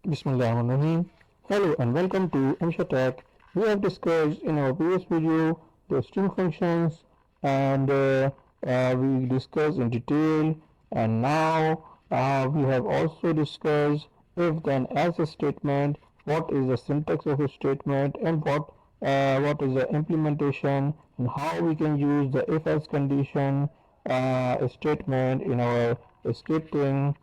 Bismillahirrahmanirrahim. Hello and welcome to M.Shakir. We have discussed in our previous video the string functions and we discussed in detail, and now we have also discussed if then else a statement, what is the syntax of a statement, and what is the implementation, and how we can use the if else condition statement in our scripting.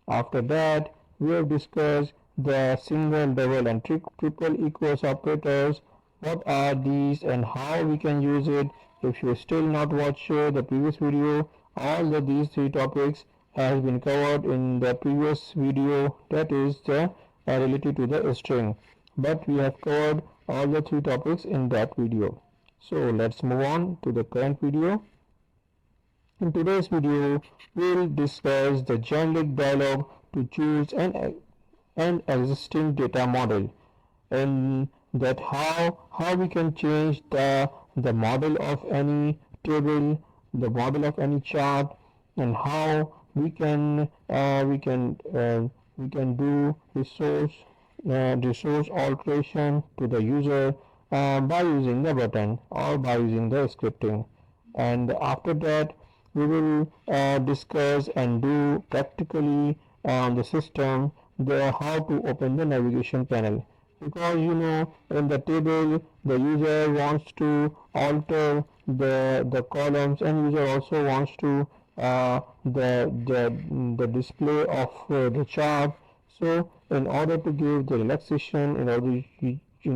After that, we have discussed the single, double and triple equals operators. What are these and how we can use it? If you still not watched the previous video, all of these three topics has been covered in the previous video, that is the related to the string. But we have covered all the three topics in that video. So let's move on to the current video. In today's video, we will discuss the generic dialog to choose an existing data model, and that how we can change the model of any table, the model of any chart, and how we can do resource alteration to the user by using the button or by using the scripting. And after that, we will discuss and do practically on the system the how to open the navigation panel, because in the table the user wants to alter the columns, and user also wants to the display of the chart. So in order to give the relaxation, in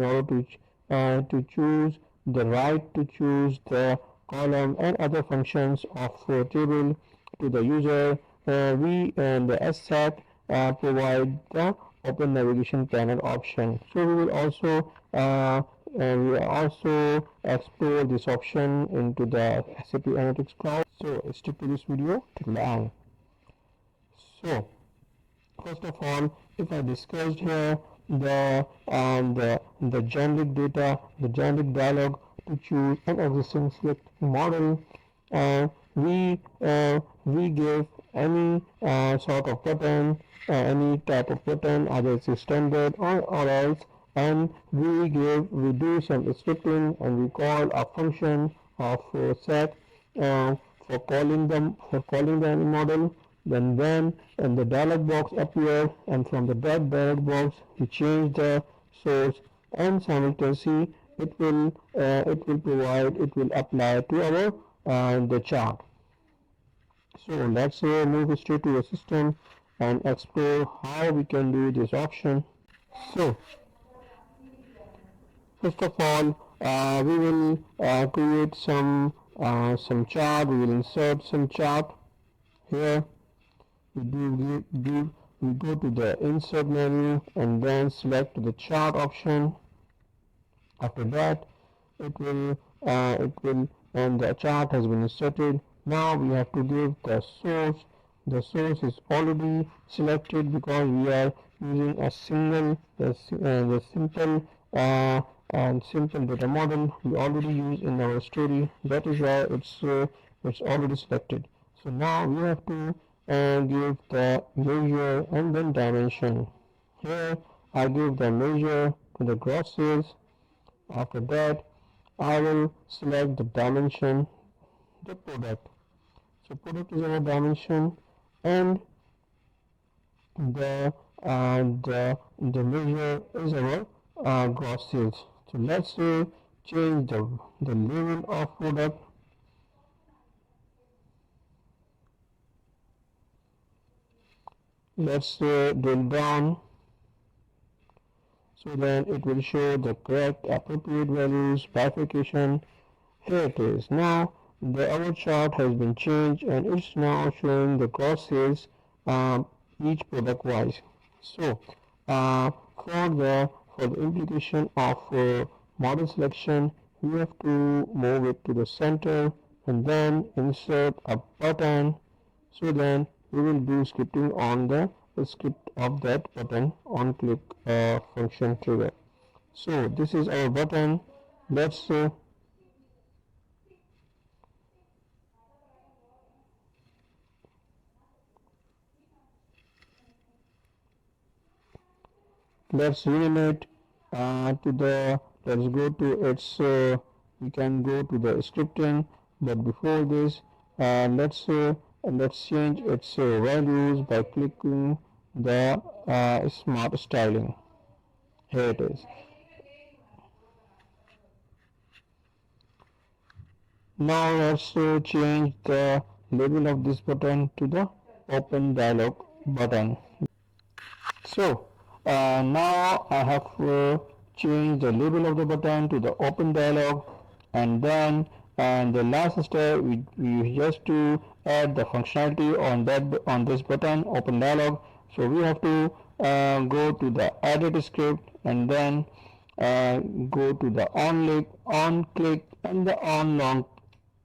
order to choose the right to choose the column and other functions of table to the user, we and the SAC provide the open navigation panel option. So we will also explore this option into the SAP Analytics Cloud. So stick to this video till the end. So first of all, if I discussed here the generic data, the generic dialog to choose an existing select model, we give any sort of button, any type of button, either it's standard or else, and we do some scripting, and we call a function of SAC for calling the any model. Then when and the dialog box appear, and from the dialog box we change the source, and simultaneously it will apply to our the chart. So let's move straight to the system and explore how we can do this option. So first of all, we will create some chart. We will insert some chart here. We go to the insert menu and then select the chart option. After that, it will and the chart has been inserted. Now we have to give the source. The source is already selected because we are using a single the simple and simple data model we already use in our story. That is why it's already selected. So now we have to give the measure and then dimension. Here I give the measure to the gross sales. After that, I will select the dimension, the product. So product is our dimension, and the measure is our gross sales. So let's change the level of product. Let's drill down, so then it will show the correct appropriate values, bifurcation. Here it is. Now the our chart has been changed, and it's now showing the gross sales each product wise. So for the implication of model selection, we have to move it to the center and then insert a button. So then we will do scripting on the script of that button on click function trigger. So this is our button. Let's let's rename it to the, let's go to its, we can go to the scripting, but before this let's change its values by clicking the smart styling. Here it is. Now let's change the label of this button to the open dialog button. So now I have changed the label of the button to the open dialog, and then the last step we just to add the functionality on that, on this button open dialog. So we have to go to the edit script, and then go to the on click and the on long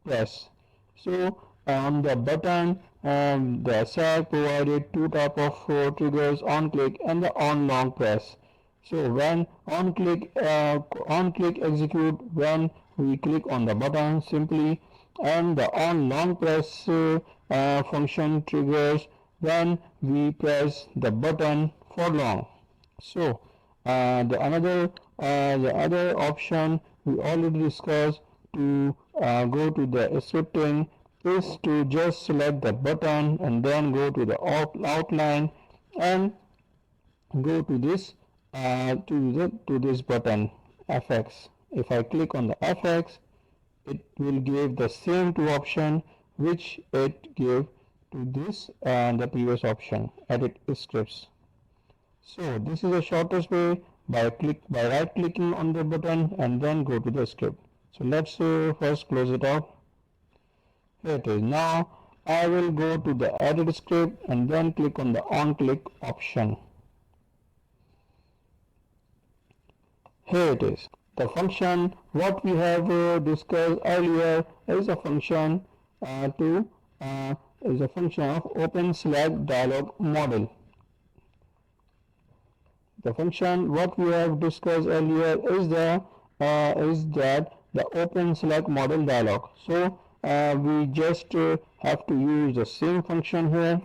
press. So on the button, the SAC provided two type of triggers: on click and the on long press. So when on click execute when we click on the button simply, and the on long press function triggers when we press the button for long. So the other option we already discussed to go to the scripting is to just select the button and then go to the outline and go to this to this button FX. If I click on the FX, it will give the same two option which it gave to this and the previous option, edit scripts. So this is the shortest way by right clicking on the button and then go to the script. So let's first close it out. Here it is. Now I will go to the edit script and then click on the on click option. Here it is. The function what we have discussed earlier is a function is a function of open select dialog model. The function what we have discussed earlier is that the open select model dialog. So we just have to use the same function here.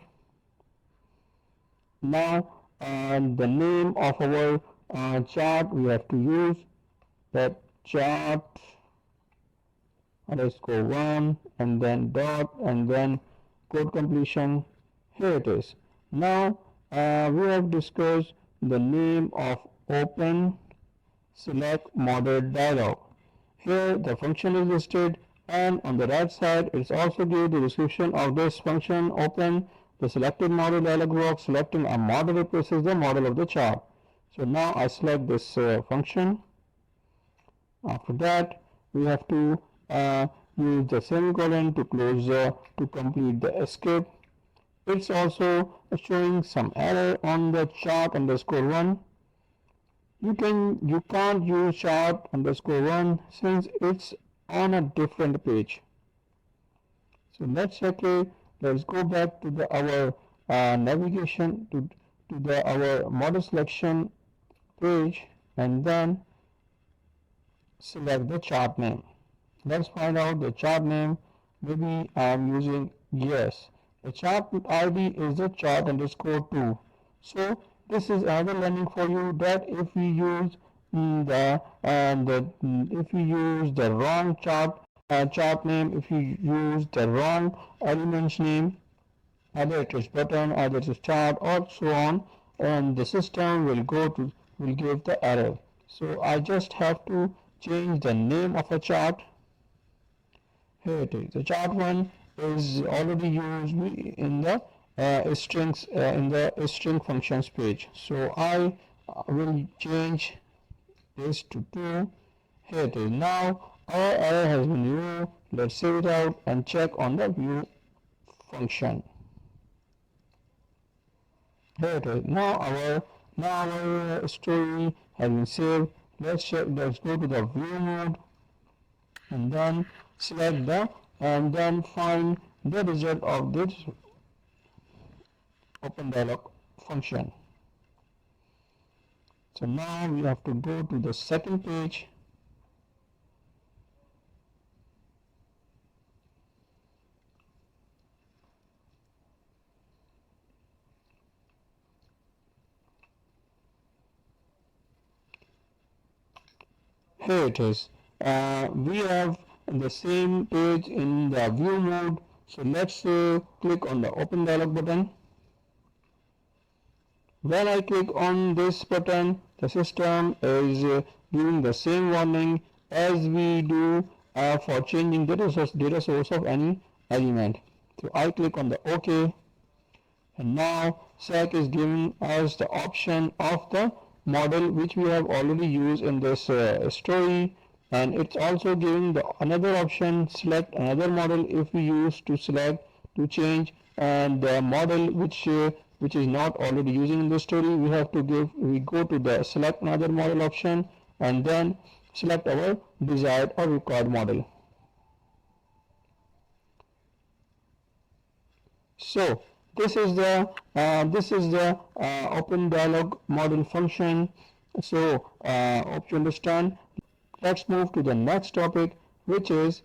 Now the name of our chart we have to use that chart underscore 1 and then dot and then code completion. Here it is. Now we have discussed the name of open select model dialog. Here the function is listed, and on the right side it's also given the description of this function. Open the selected model dialog box. Selecting a model replaces the model of the chart. So now I select this function. After that we have to use the semicolon to close to complete the escape. It's also showing some error on the chart underscore 1. You can't use chart underscore 1 since it's on a different page. So let's let's go back to our navigation to our model selection page and then select the chart name. Let's find out the chart name. Maybe I am using yes. The chart ID is the chart underscore 2. So this is another learning for you that if we use if we use the wrong chart name, if you use the wrong elements name, either it is button, either it is chart, or so on, and the system will give the error. So I just have to change the name of a chart. Here it is. The chart one is already used in the strings in the string functions page. So I will change this to 2. Here it is. Now our error has been removed. Let's save it out and check on the view function. Here it is. Now our story has been saved. Let's go to the view mode and then select the and then find the result of this open dialog function. So now we have to go to the second page. Here it is. We have the same page in the view mode. So let's click on the open dialog button. When I click on this button, the system is giving the same warning as we do for changing data source of any element. So I click on the OK, and now SAC is giving us the option of the model which we have already used in this story, and it's also giving the another option, select another model, if we use to select to change and the model which is not already using in the story, we go to the select another model option and then select our desired or required model. So this is the open dialog model function. So hope you understand. Let's move to the next topic, which is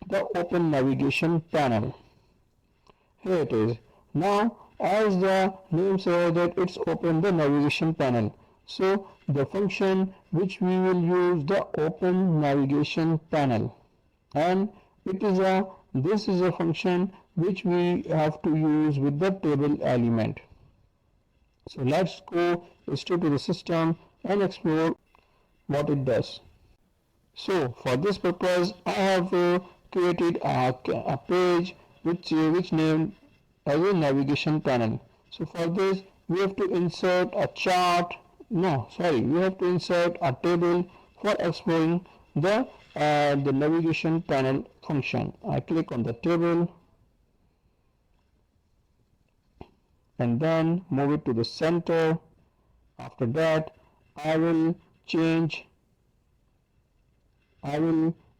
the open navigation panel. Here it is. Now, as the name says that it's open the navigation panel. So the function which we will use, the open navigation panel, and this is a function which we have to use with the table element. So let's go straight to the system and explore what it does. So for this purpose, I have created a page which named as a navigation panel. So for this, we have to insert a chart. No, sorry, we have to insert a table for exploring the navigation panel function. I click on the table and then move it to the center. After that, I will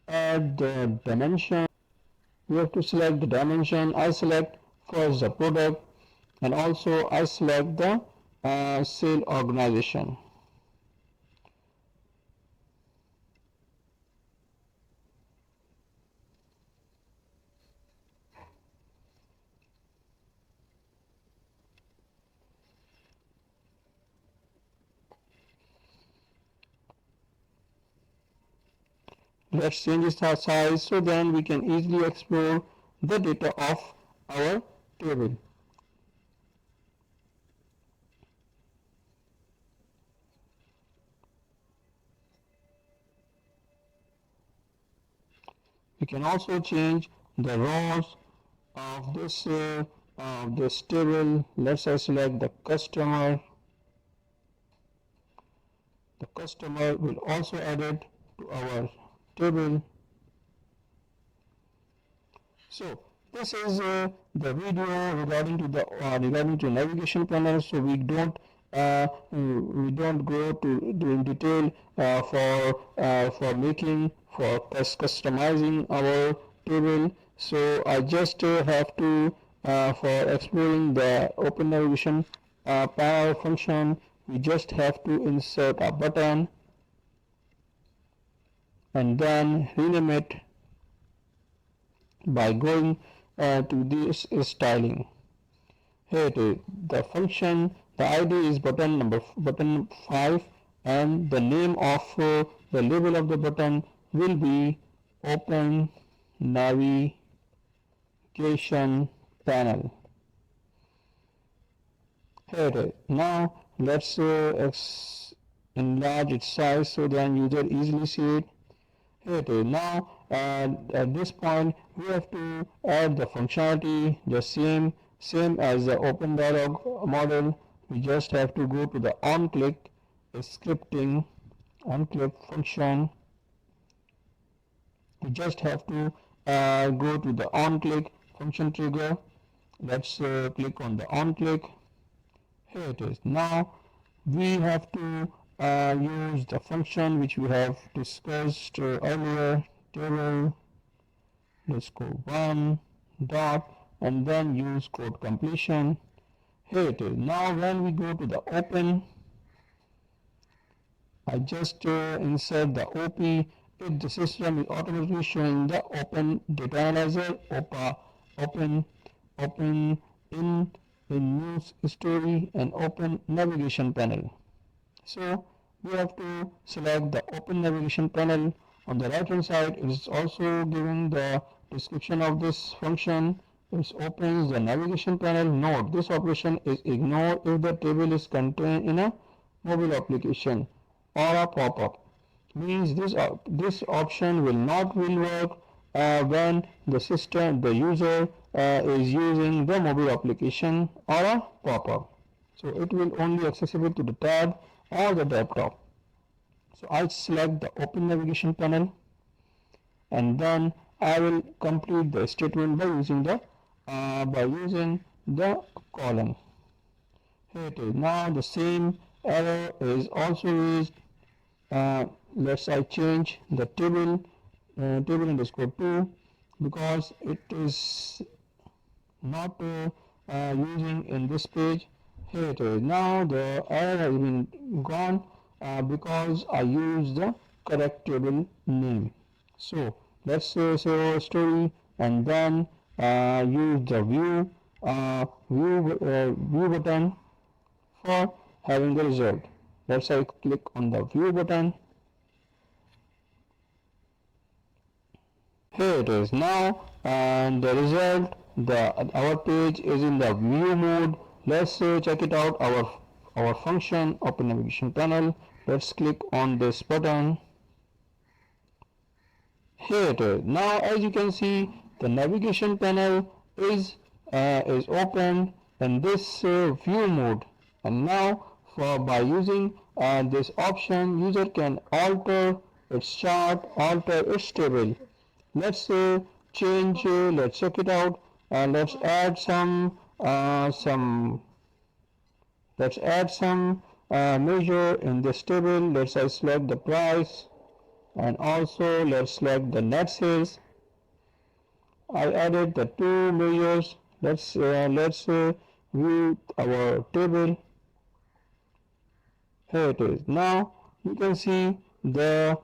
add the dimension. We have to select the dimension. I select first the product, and also I select the sale organization. Let's change its size so then we can easily explore the data of our table. We can also change the rows of this table. Let's say select the customer. The customer will also add it to our table. So this is the video regarding to navigation panel. So we don't go to in detail for customizing our table. So I just have to for exploring the open navigation panel function, we just have to insert a button and then rename it by going to this styling. Here it is. The function, the ID is button 5, and the name of the label of the button will be open navigation panel. Here it is. Now let's enlarge its size so then user easily see it. Here it is. Now at this point we have to add the functionality, the same as the open dialog model. We just have to go to the on-click scripting function. We just have to go to the on-click function trigger. Let's click on the on-click. Here it is. Now we have to use the function which we have discussed earlier, table. Let's go 1 dot and then use code completion. Here it is. Now when we go to the open, I just insert the OP. The system is automatically showing the open data analyzer, open in news story, and open navigation panel. So we have to select the open navigation panel. On the right hand side, it is also giving the description of this function. It opens the navigation panel. Note, this operation is ignored if the table is contained in a mobile application or a pop-up. Means this option will work when the user is using the mobile application or a pop-up. So it will only accessible to the tab or the desktop. So I select the open navigation panel, and then I will complete the statement by using the colon. Here it is. Now the same error is also raised. Let's I change the table underscore 2 because it is not using in this page. Here it is. Now the error has been gone because I used the correct table name. So let's save our story and then use the view button for having the result. Let's I click on the view button. Here it is. Now and the result, our page is in the view mode. Let's check it out. Our function open navigation panel. Let's click on this button. Here it is. Now as you can see, the navigation panel is open in this view mode, and now by using this option, user can alter its chart, alter its table. Let's change. Let's check it out. Let's add some measure in this table. Let's select the price, and also let's select the net sales. I added the two measures. Let's view our table. Here it is. Now you can see the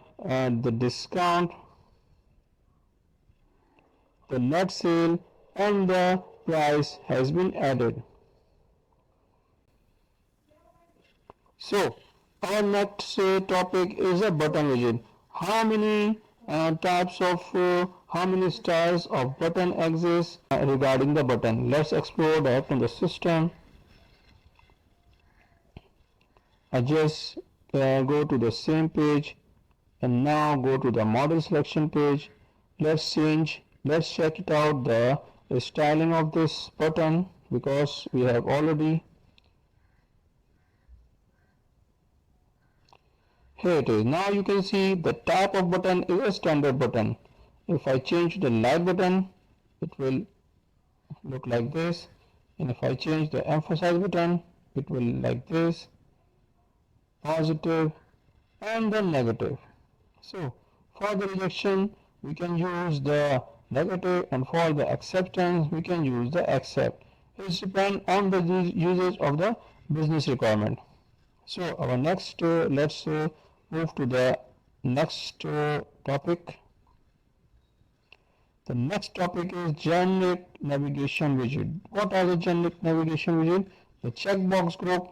discount, the net sale, and the price has been added. So our next topic is a button widget. How many how many styles of button exist regarding the button? Let's explore that in the system. I just go to the same page and now go to the model selection page. Let's check it out the styling of this button, because we have already. Here it is. Now you can see the type of button is a standard button. If I change the light button, it will look like this, and if I change the emphasize button, it will like this, positive and then negative. So for the rejection we can use the negative, and for the acceptance we can use the accept. It depends on the usage of the business requirement. So our next let's move to the next topic. The next topic is generic navigation widget. What are the generic navigation widget? The checkbox group,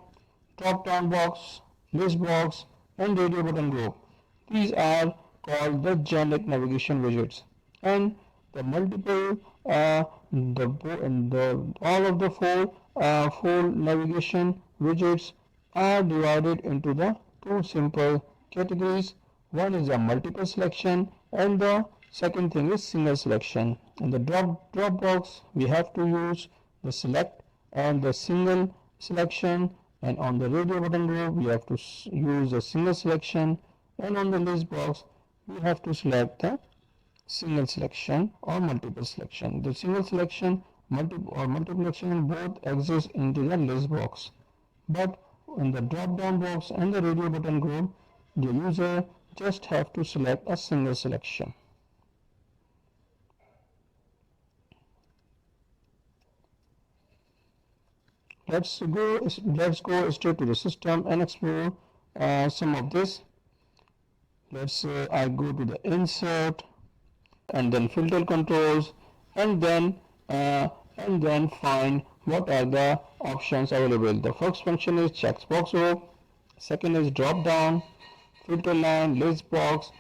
drop down box, list box, and radio button group. These are called the generic navigation widgets, and the multiple all of the four navigation widgets are divided into the two simple categories. One is a multiple selection, and the second thing is single selection. In the drop box we have to use the select and the single selection, and on the radio button group we have to use the single selection, and on the list box we have to select the single selection or multiple selection. The single selection multiple selection both exist into the list box, but in the drop down box and the radio button group the user just have to select a single selection. Let's go straight to the system and explore some of this. Let's I go to the insert and then filter controls, and then find what are the options available. The first function is checkbox group, second is drop down, filter line, list box,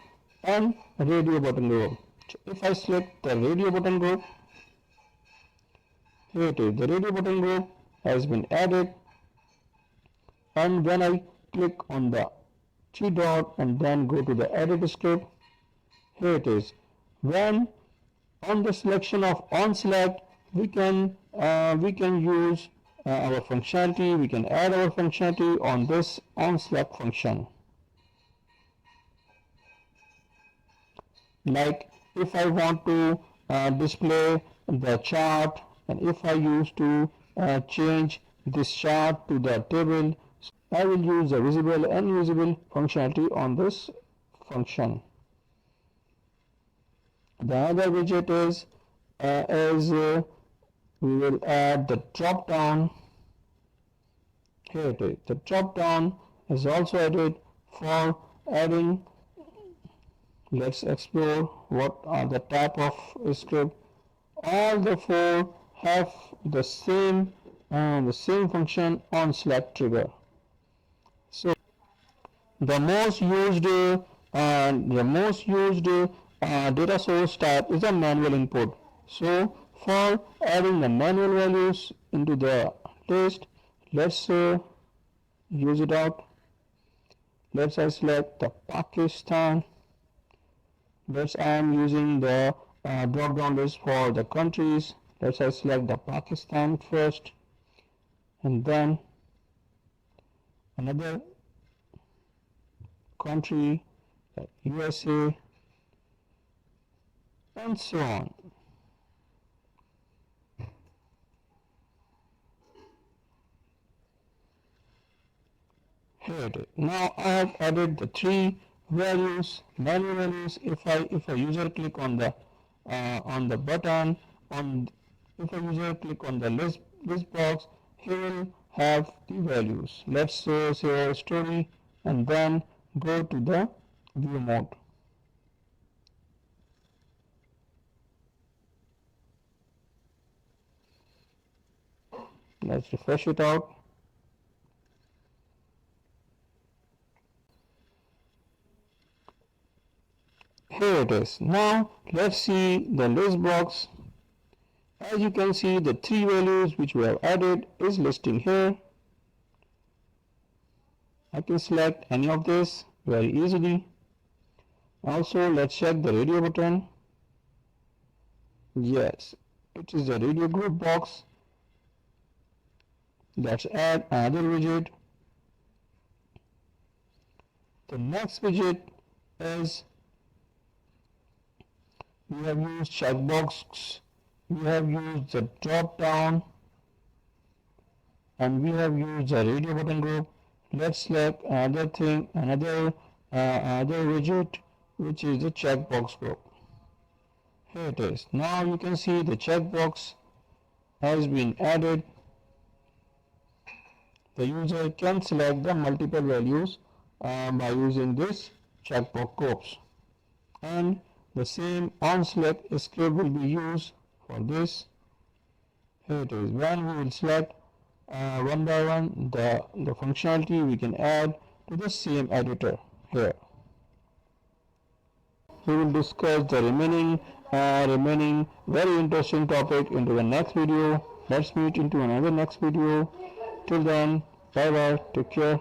and radio button group. So if I select the radio button group, here it is. The radio button group has been added, and when I click on the three dot and then go to the edit script, here it is. When on the selection of on select, we can use our functionality. We can add our functionality on this on select function. Like if I want to display the chart, and if I use to change this chart to the table, I will use the visible and invisible functionality on this function. The other widget is we will add the drop down. Here it is. The drop down is also added for adding. Let's explore what are the type of script. All the four have the same function on select trigger. So the most used data source type is a manual input. So for adding the manual values into the list, let's use it out. Let's select the Pakistan. I am using the drop down list for the countries. Let's select the Pakistan first, and then another country like USA, and so on. Here it is. Now I have added the three values, manual values. If a user click on the button, if a user click on the list box, he will have the values. Let's say a story, and then go to the view mode. Let's refresh it out. Here it is. Now let's see the list box. As you can see, the three values which we have added is listing here. I can select any of this very easily. Also, let's check the radio button. Yes, it is the radio group box. Let's add another widget. The next widget is we have used checkbox, we have used the drop down, and we have used the radio button group. Let's select another widget, which is the checkbox group. Here it is. Now you can see the checkbox has been added. The user can select the multiple values by using this checkbox groups, and the same on select script will be used for this. Here it is. When we will select one by one the functionality, we can add to the same editor. Here we will discuss the remaining very interesting topic into the next video. Let's meet into another next video. Till then, bye bye, take care.